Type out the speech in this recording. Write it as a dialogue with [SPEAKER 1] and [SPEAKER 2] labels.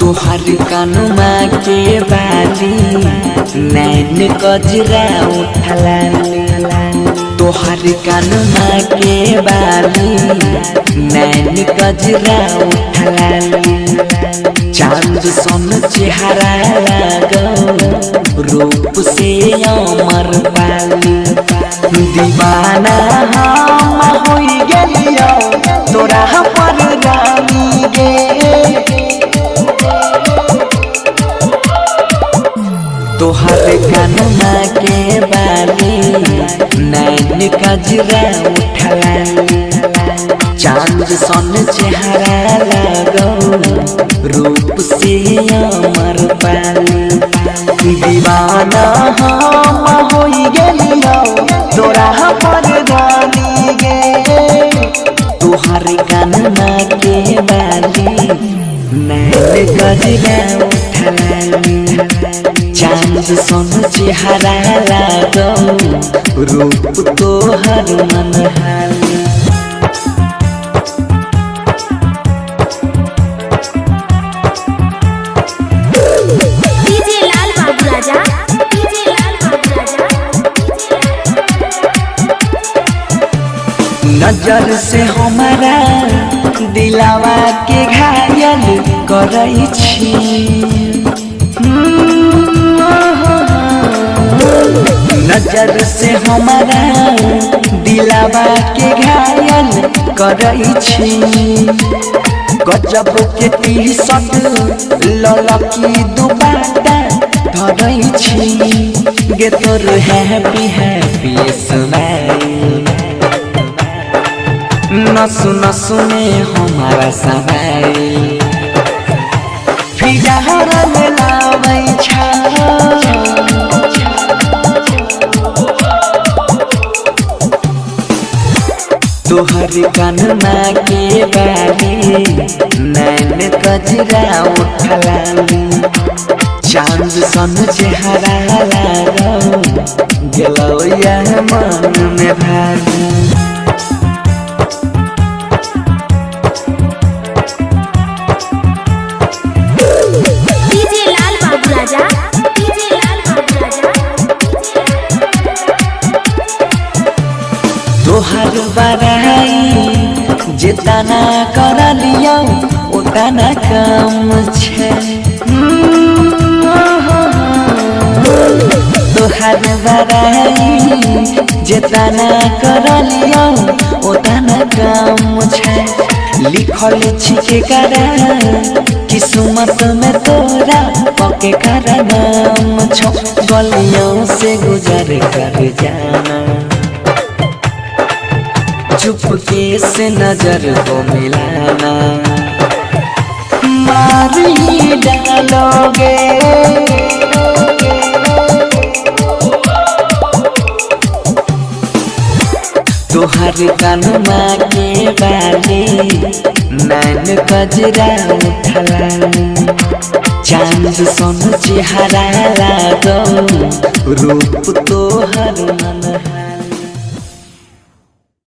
[SPEAKER 1] तोहर कानुमा के बाली नैन कजरा उठलानी तोहर कानुमा के बाली नैन कजरा उठलानी चांद सन चेहरा लागो रूप से अमर पाली दीवाना हम होई गेलियो तोरा पर रानी गे तोहर कानुमा के बाली नैन कजरा उठलानी चांद सन चेहरा लागो रूप से अमर पाली दीवाना हम होई गेलियो तोरा पर रानी गे तोहर कानुमा के बाली नैन कजरा उठलानी चांद सन चेहरा लागो रूप तोहर मनहाली नजर से हमारा दिलावा के घायल करई छी नजर से हमारा दिलावा के घायल करई छी गजब के टी-शर्ट ललकी दुपट्टा धरई छी गे तोर हैप्पी हैप्पी स्माइल नसु नसु में हमारा सवाई फिर में लावै छा तोहर कानुमा के बाली नैन कजरा उठलानी चांद सन चेहरा लागो गेलो यह मन में भागी तोहर बड़ाई जितना कर लियो उतना कम छे तोहर बड़ाई जितना कर लियो उतना कम छे लिखल छिके करा किस्मत में तोरा पके कर नाम छो गलियों से गुजर कर जाना चुपके से नजर को मिलाना मार ही डालोगे तोहर कानुमा के बाली नैन कजरा उठलानी चांद सन चेहरा लागो रूप तोहर मनहाली।